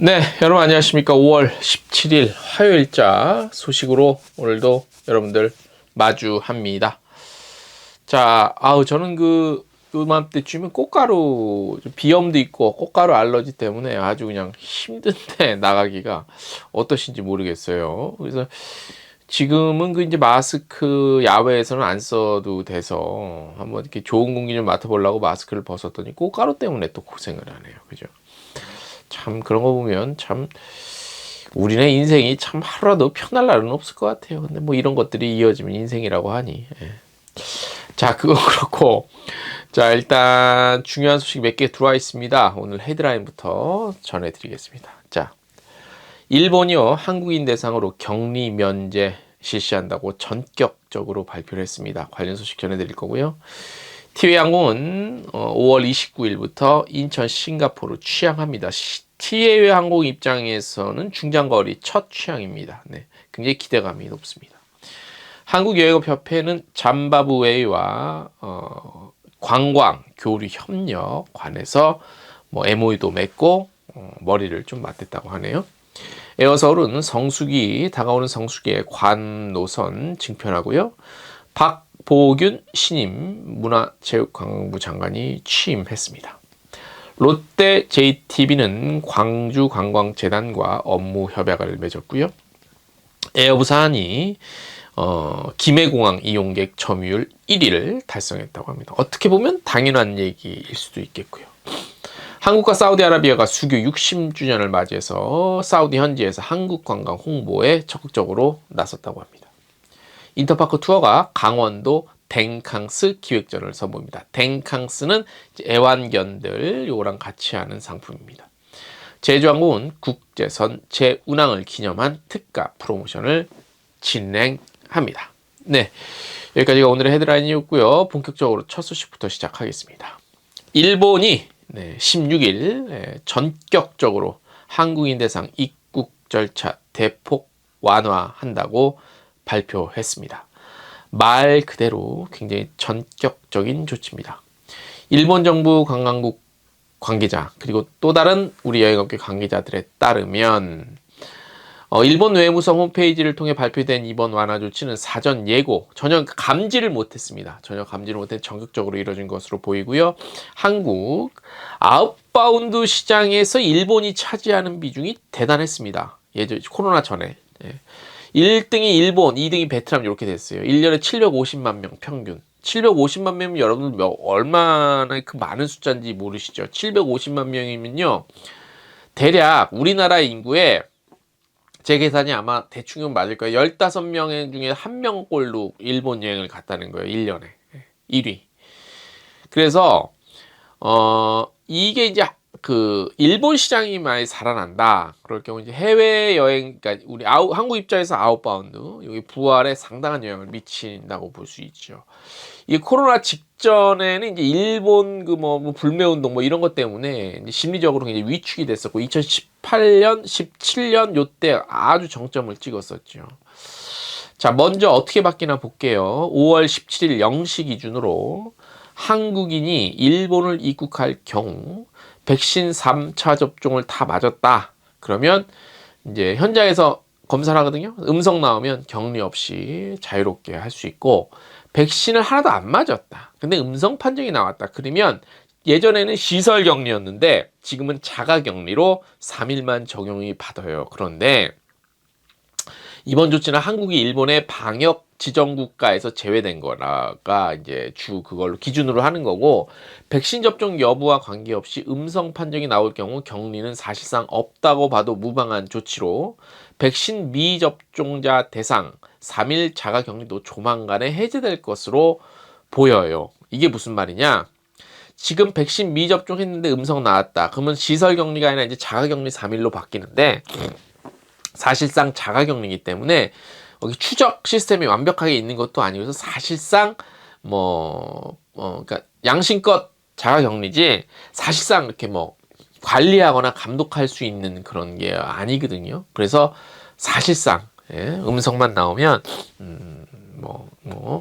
네, 여러분 안녕하십니까. 5월 17일 화요일자 소식으로 오늘도 여러분들 마주합니다. 자, 저는 요맘때쯤은 꽃가루, 비염도 있고 꽃가루 알러지 때문에 아주 그냥 힘든데 나가기가 어떠신지 모르겠어요. 그래서 지금은 이제 마스크 야외에서는 안 써도 돼서 한번 이렇게 좋은 공기 좀 맡아보려고 마스크를 벗었더니 꽃가루 때문에 또 고생을 하네요. 그죠? 참 그런 거 보면 참 우리네 인생이 참 하루라도 편할 날은 없을 것 같아요. 근데 뭐 이런 것들이 이어지면 인생이라고 하니. 예. 자, 그건 그렇고. 자, 일단 중요한 소식 몇 개 들어와 있습니다. 오늘 헤드라인부터 전해드리겠습니다. 자, 일본이요, 한국인 대상으로 격리 면제 실시한다고 전격적으로 발표를 했습니다. 관련 소식 전해드릴 거고요. 티웨이항공은 5월 29일부터 인천, 싱가포르 취항합니다. 티웨이항공 입장에서는 중장거리 첫 취항입니다. 네, 굉장히 기대감이 높습니다. 한국여행업협회는 잠바부웨이와 관광, 교류 협력 관해서 뭐 MOU도 맺고 머리를 좀 맞댔다고 하네요. 에어서울은 다가오는 성수기에 관 노선 증편하고요. 박보균 신임 문화체육관광부 장관이 취임했습니다. 롯데 JTB는 광주관광재단과 업무 협약을 맺었고요. 에어부산이 김해공항 이용객 점유율 1위를 달성했다고 합니다. 어떻게 보면 당연한 얘기일 수도 있겠고요. 한국과 사우디아라비아가 수교 60주년을 맞이해서 사우디 현지에서 한국 관광 홍보에 적극적으로 나섰다고 합니다. 인터파크 투어가 강원도 댕캉스 기획전을 선보입니다. 댕캉스는 애완견들 요거랑 같이 하는 상품입니다. 제주항공은 국제선 재운항을 기념한 특가 프로모션을 진행합니다. 네, 여기까지가 오늘의 헤드라인이었고요. 본격적으로 첫 소식부터 시작하겠습니다. 일본이 16일 전격적으로 한국인 대상 입국 절차 대폭 완화한다고 발표했습니다. 말 그대로 굉장히 전격적인 조치입니다. 일본 정부 관광국 관계자 그리고 또 다른 우리 여행업계 관계자들에 따르면 일본 외무성 홈페이지를 통해 발표된 이번 완화 조치는 사전 예고, 전혀 감지를 못했습니다. 전혀 감지를 못해 전격적으로 이뤄진 것으로 보이고요. 한국 아웃바운드 시장에서 일본이 차지하는 비중이 대단했습니다. 예전 코로나 전에. 1등이 일본, 2등이 베트남 이렇게 됐어요. 1년에 750만 명 평균. 750만 명이면 여러분들 얼마나 그 많은 숫자인지 모르시죠? 750만 명이면요. 대략 우리나라 인구의 제 계산이 아마 대충은 맞을 거예요. 15명 중에 1명꼴로 일본 여행을 갔다는 거예요. 1년에. 1위. 그래서 이게 이제 일본 시장이 많이 살아난다. 그럴 경우 이제 해외 여행, 그러니까 우리 한국 입장에서 아웃바운드 여기 부활에 상당한 영향을 미친다고 볼 수 있죠. 이 코로나 직전에는 이제 일본 뭐 불매 운동 뭐 이런 것 때문에 이제 심리적으로 굉장히 위축이 됐었고 2018년, 17년 요때 아주 정점을 찍었었죠. 자, 먼저 어떻게 바뀌나 볼게요. 5월 17일 0시 기준으로 한국인이 일본을 입국할 경우 백신 3차 접종을 다 맞았다. 그러면 이제 현장에서 검사를 하거든요. 음성 나오면 격리 없이 자유롭게 할 수 있고, 백신을 하나도 안 맞았다. 근데 음성 판정이 나왔다. 그러면 예전에는 시설 격리였는데 지금은 자가 격리로 3일만 적용이 받아요. 그런데 이번 조치는 한국이 일본의 방역 지정 국가에서 제외된 거라가 이제 그걸로 기준으로 하는 거고, 백신 접종 여부와 관계없이 음성 판정이 나올 경우 격리는 사실상 없다고 봐도 무방한 조치로 백신 미접종자 대상 3일 자가 격리도 조만간에 해제될 것으로 보여요. 이게 무슨 말이냐? 지금 백신 미접종했는데 음성 나왔다. 그러면 시설 격리가 아니라 이제 자가 격리 3일로 바뀌는데, 사실상 자가격리이기 때문에 여기 추적 시스템이 완벽하게 있는 것도 아니고서 사실상 그러니까 양심껏 자가격리지 사실상 이렇게 뭐 관리하거나 감독할 수 있는 그런 게 아니거든요. 그래서 사실상 음성만 나오면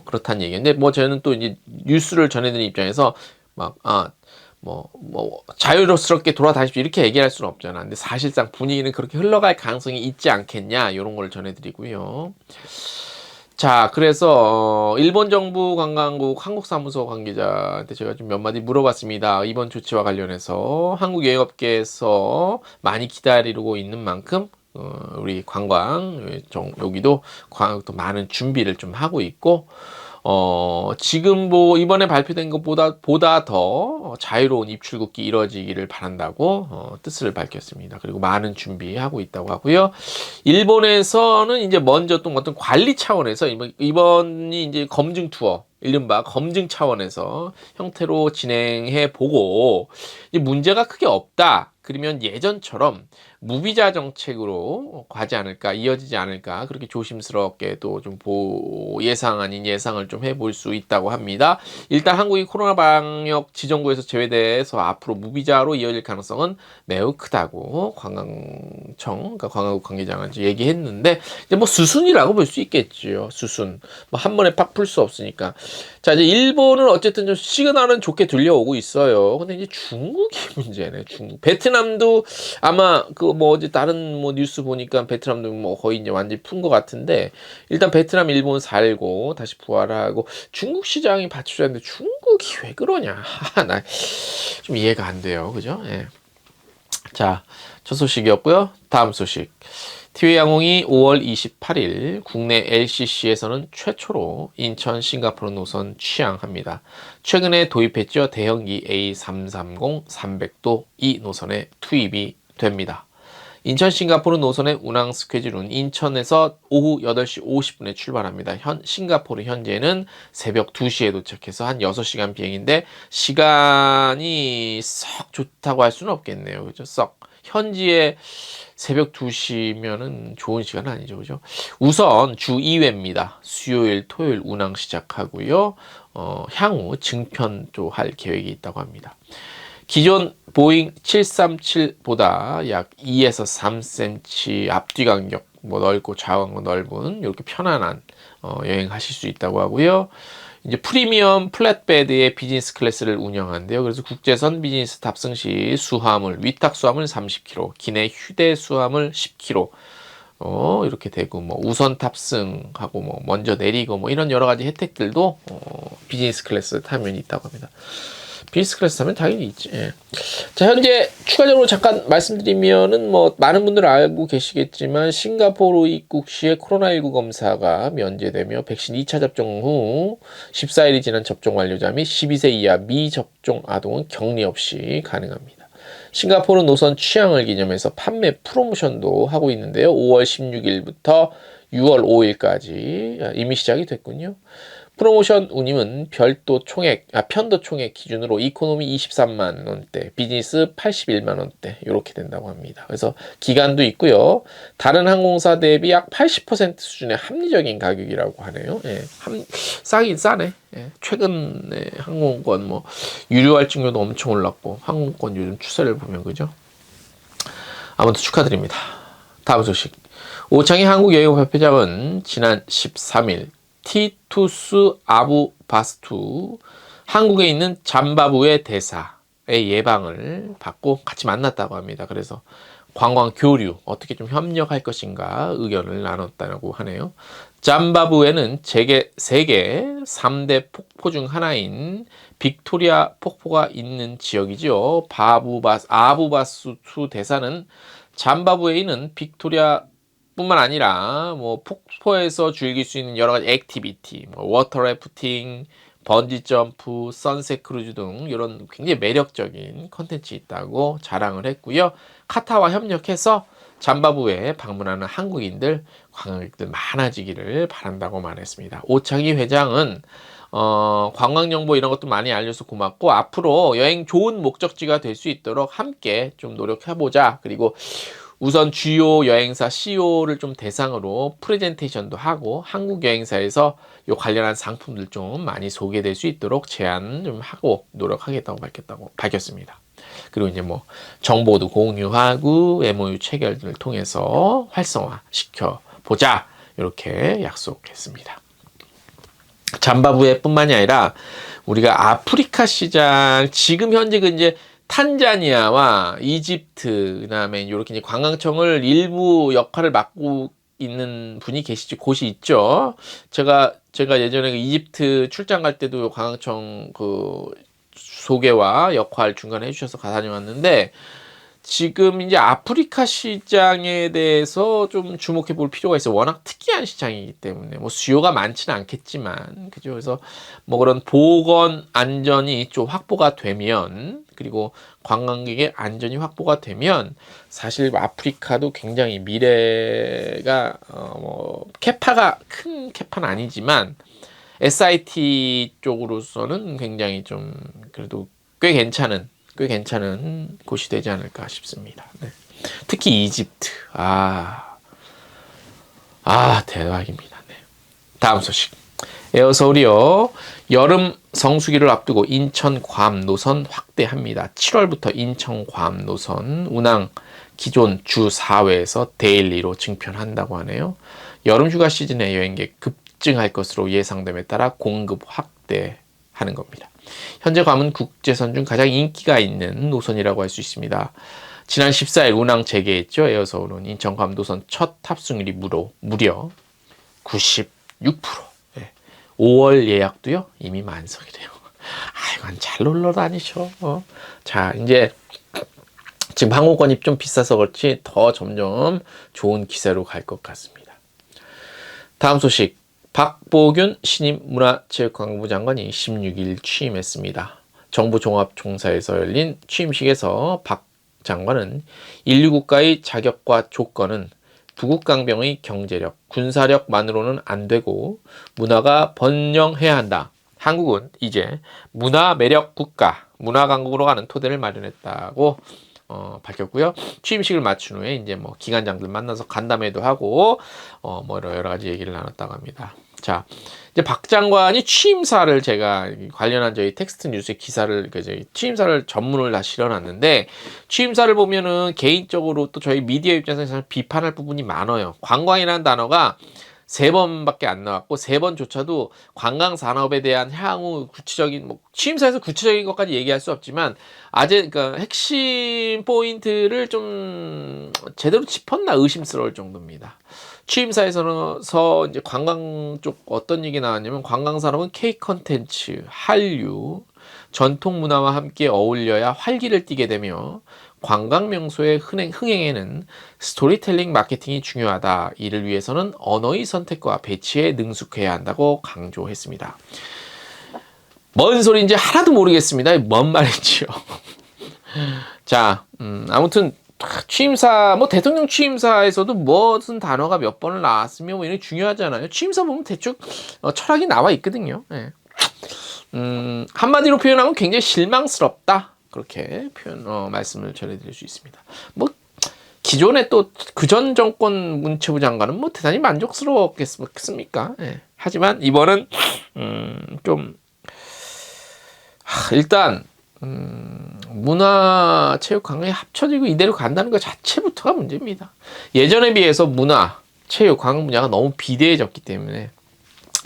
그렇다는 얘기인데, 뭐 저는 또 이제 뉴스를 전해드리는 입장에서 자유롭게 돌아다니십시오 이렇게 얘기할 수는 없잖아. 근데 사실상 분위기는 그렇게 흘러갈 가능성이 있지 않겠냐 이런 걸 전해드리고요. 자, 그래서 일본 정부 관광국 한국사무소 관계자한테 제가 좀 몇 마디 물어봤습니다. 이번 조치와 관련해서 한국 여행업계에서 많이 기다리고 있는 만큼 우리 여기도 관광도 많은 준비를 좀 하고 있고 지금 이번에 발표된 것보다 더 자유로운 입출국이 이루어지기를 바란다고 뜻을 밝혔습니다. 그리고 많은 준비하고 있다고 하고요. 일본에서는 이제 먼저 또 어떤 관리 차원에서 이번이 이제 검증 투어, 이른바 검증 차원에서 형태로 진행해 보고 문제가 크게 없다. 그러면 예전처럼 무비자 정책으로 가지 않을까, 이어지지 않을까, 그렇게 조심스럽게 또 좀 예상 아닌 예상을 좀 해볼 수 있다고 합니다. 일단 한국이 코로나 방역 지정구에서 제외돼서 앞으로 무비자로 이어질 가능성은 매우 크다고 그러니까 관광국 관계자가 얘기했는데, 이제 수순이라고 볼 수 있겠죠. 수순. 한 번에 팍 풀 수 없으니까. 자, 이제 일본은 어쨌든 좀 시그널은 좋게 들려오고 있어요. 근데 이제 중국이 문제네, 중국. 베트남도 아마 어제 다른 뉴스 보니까 베트남도 거의 이제 완전히 푼 것 같은데, 일단 베트남, 일본 살고 다시 부활하고 중국 시장이 받쳐주는데 중국이 왜 그러냐. 나 좀 이해가 안 돼요. 그죠? 예. 자, 첫 소식이었고요. 다음 소식. 티웨이항공이 5월 28일 국내 LCC에서는 최초로 인천 싱가포르 노선 취항합니다. 최근에 도입했죠. 대형기 A330-300도 이 노선에 투입이 됩니다. 인천 싱가포르 노선의 운항 스케줄은 인천에서 오후 8시 50분에 출발합니다. 싱가포르 현재는 새벽 2시에 도착해서 한 6시간 비행인데 시간이 썩 좋다고 할 수는 없겠네요. 그죠? 썩. 현지에 새벽 2시면은 좋은 시간 아니죠. 그죠? 우선 주 2회입니다. 수요일, 토요일 운항 시작하고요. 향후 증편도 할 계획이 있다고 합니다. 기존 보잉 737보다 약 2에서 3cm 앞뒤 간격 넓고 좌우가 넓은 이렇게 편안한 여행하실 수 있다고 하고요. 이제 프리미엄 플랫베드의 비즈니스 클래스를 운영한대요. 그래서 국제선 비즈니스 탑승 시 위탁 수화물 30kg, 기내 휴대 수화물 10kg 이렇게 되고 우선 탑승하고 먼저 내리고 이런 여러 가지 혜택들도 비즈니스 클래스 타면 있다고 합니다. 비즈니스 클래스 타면 당연히 있지. 예. 자, 현재 추가적으로 잠깐 말씀드리면은 많은 분들 알고 계시겠지만 싱가포르 입국 시에 코로나19 검사가 면제되며 백신 2차 접종 후 14일이 지난 접종 완료자 및 12세 이하 미접종 아동은 격리 없이 가능합니다. 싱가포르 노선 취항을 기념해서 판매 프로모션도 하고 있는데요. 5월 16일부터 6월 5일까지 이미 시작이 됐군요. 프로모션 운임은 편도 총액 기준으로 이코노미 23만 원대, 비즈니스 81만 원대 이렇게 된다고 합니다. 그래서 기간도 있고요. 다른 항공사 대비 약 80% 수준의 합리적인 가격이라고 하네요. 예, 싸긴 싸네. 예, 최근에 항공권 유료 할증료도 엄청 올랐고 항공권 요즘 추세를 보면 그죠? 아무튼 축하드립니다. 다음 소식. 오창희 한국여행업 협회장은 지난 13일 티투스 아부바스투 한국에 있는 잠바부의 대사의 예방을 받고 같이 만났다고 합니다. 그래서 관광 교류 어떻게 좀 협력할 것인가 의견을 나눴다고 하네요. 잠바부에는 세계 3대 폭포 중 하나인 빅토리아 폭포가 있는 지역이죠. 아부바스투 대사는 잠바부에 있는 빅토리아 뿐만 아니라 폭포에서 즐길 수 있는 여러 가지 액티비티, 워터 래프팅, 번지 점프, 선셋 크루즈 등 이런 굉장히 매력적인 컨텐츠 있다고 자랑을 했고요. 카타와 협력해서 잠바부에 방문하는 한국인들, 관광객들 많아지기를 바란다고 말했습니다. 오창희 회장은 관광 정보 이런 것도 많이 알려서 고맙고 앞으로 여행 좋은 목적지가 될 수 있도록 함께 좀 노력해보자. 그리고 우선 주요 여행사 CEO를 좀 대상으로 프레젠테이션도 하고 한국 여행사에서 요 관련한 상품들 좀 많이 소개될 수 있도록 제안 좀 하고 노력하겠다고 밝혔습니다. 그리고 이제 정보도 공유하고 MOU 체결을 통해서 활성화 시켜보자 이렇게 약속했습니다. 잠바부에 뿐만이 아니라 우리가 아프리카 시장 지금 현재 그 이제 탄자니아와 이집트 그다음에 이렇게 이제 관광청을 일부 역할을 맡고 있는 분이 계시죠. 곳이 있죠. 제가 예전에 그 이집트 출장 갈 때도 관광청 그 소개와 역할 중간에 해주셔서 다녀왔는데 지금 이제 아프리카 시장에 대해서 좀 주목해 볼 필요가 있어요. 워낙 특이한 시장이기 때문에 뭐 수요가 많지는 않겠지만 그죠. 그래서 뭐 그런 보건 안전이 좀 확보가 되면 그리고 관광객의 안전이 확보가 되면 사실 아프리카도 굉장히 미래가 뭐 캐파가 큰 캐파는 아니지만 SIT 쪽으로서는 굉장히 좀 그래도 꽤 괜찮은 곳이 되지 않을까 싶습니다. 네. 특히 이집트. 대박입니다. 네. 다음 소식. 에어서울이요. 여름 성수기를 앞두고 인천 괌 노선 확대합니다. 7월부터 인천 괌 노선 운항 기존 주 4회에서 데일리로 증편한다고 하네요. 여름 휴가 시즌에 여행객 급증할 것으로 예상됨에 따라 공급 확대하는 겁니다. 현재 괌은 국제선 중 가장 인기가 있는 노선이라고 할 수 있습니다. 지난 14일 운항 재개했죠. 에어서울은 인천 괌 노선 첫 탑승률이 무려 96%. 네. 5월 예약도요 이미 만석이래요. 이건 잘 놀러 다니셔. 자, 이제 지금 항공권이 좀 비싸서 그렇지 더 점점 좋은 기세로 갈 것 같습니다. 다음 소식. 박보균 신임 문화체육관광부 장관이 16일 취임했습니다. 정부 종합총사에서 열린 취임식에서 박 장관은 인류 국가의 자격과 조건은 부국강병의 경제력, 군사력만으로는 안 되고 문화가 번영해야 한다. 한국은 이제 문화 매력 국가, 문화 강국으로 가는 토대를 마련했다고 밝혔고요. 취임식을 마친 후에 이제 뭐 기관장들 만나서 간담회도 하고 뭐 여러 가지 얘기를 나눴다고 합니다. 자, 이제 박 장관이 취임사를 제가 관련한 저희 텍스트 뉴스에 기사를 취임사를 전문을 다 실어놨는데 취임사를 보면은 개인적으로 또 저희 미디어 입장에서 비판할 부분이 많아요. 관광이라는 단어가 3번밖에 안 나왔고 3번조차도 관광 산업에 대한 향후 구체적인 뭐 취임사에서 구체적인 것까지 얘기할 수 없지만 그러니까 핵심 포인트를 좀 제대로 짚었나 의심스러울 정도입니다. 취임사에서는 이제 관광 쪽 어떤 얘기 나왔냐면 관광 산업은 K 컨텐츠, 한류, 전통 문화와 함께 어울려야 활기를 띠게 되며 관광 명소의 흥행에는 스토리텔링 마케팅이 중요하다. 이를 위해서는 언어의 선택과 배치에 능숙해야 한다고 강조했습니다. 뭔 소리인지 하나도 모르겠습니다. 뭔 말인지요. 자, 아무튼 취임사 뭐 대통령 취임사에서도 무슨 단어가 몇 번을 나왔으면 뭐 이런 게 중요하잖아요. 취임사 보면 대충 철학이 나와 있거든요. 네. 한마디로 표현하면 굉장히 실망스럽다. 그렇게 말씀을 전해드릴 수 있습니다. 뭐 기존에 또 그전 정권 문체부 장관은 뭐 대단히 만족스러웠겠습니까? 네. 하지만 이번은 일단 문화, 체육, 관광이 합쳐지고 이대로 간다는 것 자체부터가 문제입니다. 예전에 비해서 문화, 체육, 관광 분야가 너무 비대해졌기 때문에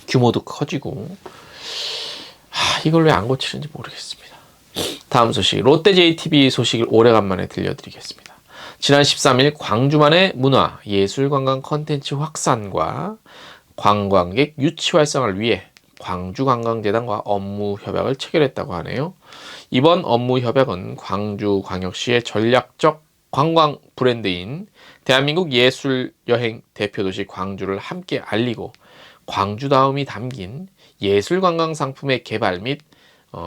규모도 커지고 이걸 왜 안 고치는지 모르겠습니다. 다음 소식, 롯데 JTB 소식을 오래간만에 들려드리겠습니다. 지난 13일 광주만의 문화, 예술, 관광 콘텐츠 확산과 관광객 유치 활성화를 위해 광주관광재단과 업무 협약을 체결했다고 하네요. 이번 업무 협약은 광주광역시의 전략적 관광 브랜드인 대한민국 예술여행 대표도시 광주를 함께 알리고 광주다움이 담긴 예술관광 상품의 개발 및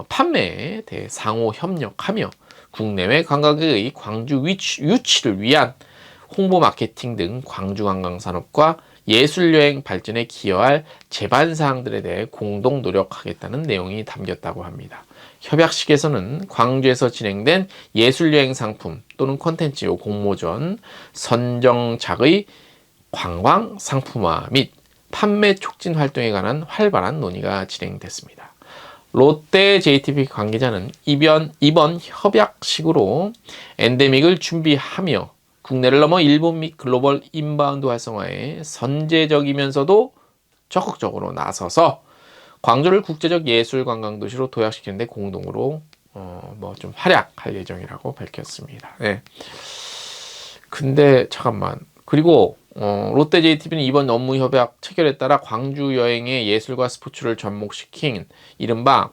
판매에 대해 상호 협력하며 국내외 관광객의 광주 유치를 위한 홍보 마케팅 등 광주관광산업과 예술여행 발전에 기여할 제반사항들에 대해 공동 노력하겠다는 내용이 담겼다고 합니다. 협약식에서는 광주에서 진행된 예술여행 상품 또는 콘텐츠 공모전 선정작의 관광 상품화 및 판매 촉진 활동에 관한 활발한 논의가 진행됐습니다. 롯데 JTB 관계자는 이번 협약식으로 엔데믹을 준비하며 국내를 넘어 일본 및 글로벌 인바운드 활성화에 선제적이면서도 적극적으로 나서서 광주를 국제적 예술 관광 도시로 도약시키는데 공동으로 뭐 좀 활약할 예정이라고 밝혔습니다. 네. 근데 잠깐만. 그리고 롯데 JTB는 이번 업무 협약 체결에 따라 광주 여행의 예술과 스포츠를 접목시킨 이른바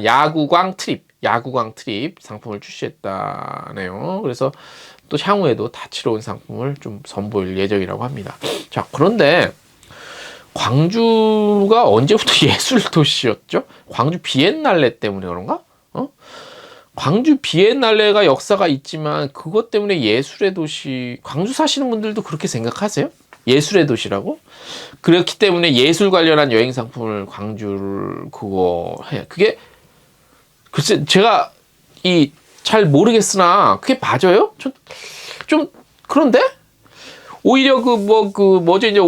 야구광 트립 상품을 출시했다네요. 그래서 또 향후에도 다채로운 상품을 좀 선보일 예정이라고 합니다. 자, 그런데 광주가 언제부터 예술 도시였죠? 광주 비엔날레 때문에 그런가? 광주 비엔날레가 역사가 있지만 그것 때문에 예술의 도시, 광주 사시는 분들도 그렇게 생각하세요? 예술의 도시라고? 그렇기 때문에 예술 관련한 여행 상품을 광주를 그거 해. 그게 글쎄 제가 잘 모르겠으나 그게 맞아요? 좀 그런데 오히려 뭐죠 이제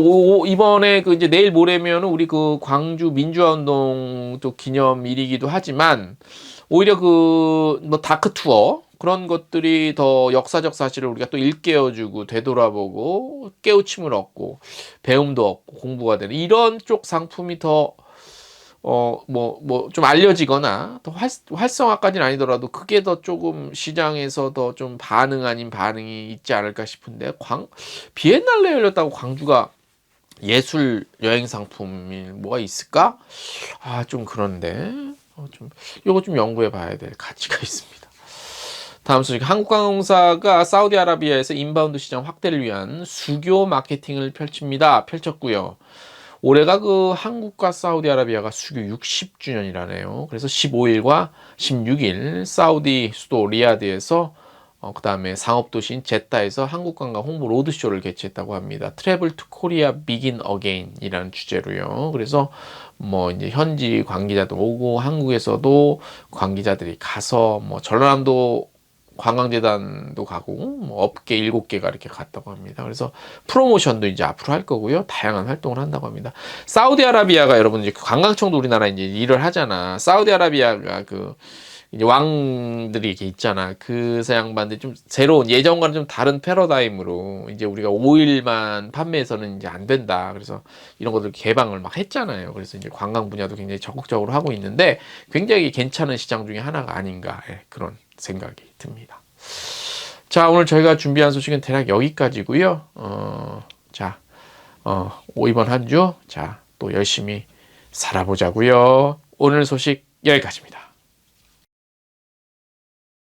이번에 이제 내일 모레면은 우리 광주 민주화 운동 또 기념일이기도 하지만 오히려 뭐 다크 투어 그런 것들이 더 역사적 사실을 우리가 또 일깨워주고 되돌아보고 깨우침을 얻고 배움도 얻고 공부가 되는 이런 쪽 상품이 더 좀 알려지거나 더 활성화까지는 아니더라도 그게 더 조금 시장에서 더 좀 반응 아닌 반응이 있지 않을까 싶은데 비엔날레 열렸다고 광주가 예술 여행 상품이 뭐가 있을까? 좀 그런데 요거 좀 연구해 봐야 될 가치가 있습니다. 다음 소식. 한국항공사가 사우디아라비아에서 인바운드 시장 확대를 위한 수교 마케팅을 펼쳤고요. 올해가 한국과 사우디아라비아가 수교 60주년이라네요. 그래서 15일과 16일 사우디 수도 리야드에서 그 다음에 상업도시인 제타에서 한국관광 홍보 로드쇼를 개최했다고 합니다. 트래블 투 코리아 비긴 어게인이라는 주제로요. 그래서 뭐 이제 현지 관계자도 오고 한국에서도 관계자들이 가서 뭐 전라남도 관광재단도 가고 뭐 업계 7개가 이렇게 갔다고 합니다. 그래서 프로모션도 이제 앞으로 할 거고요. 다양한 활동을 한다고 합니다. 사우디아라비아가 여러분 이제 관광청도 우리나라 이제 일을 하잖아. 사우디아라비아가 이제 왕들이 이렇게 있잖아. 그 양반들이 좀 새로운 예전과는 좀 다른 패러다임으로 이제 우리가 오일만 판매해서는 이제 안 된다. 그래서 이런 것들 개방을 막 했잖아요. 그래서 이제 관광 분야도 굉장히 적극적으로 하고 있는데 굉장히 괜찮은 시장 중에 하나가 아닌가 그런 생각이 듭니다. 자, 오늘 저희가 준비한 소식은 대략 여기까지고요. 이번 한 주 또 열심히 살아보자고요. 오늘 소식 여기까지입니다.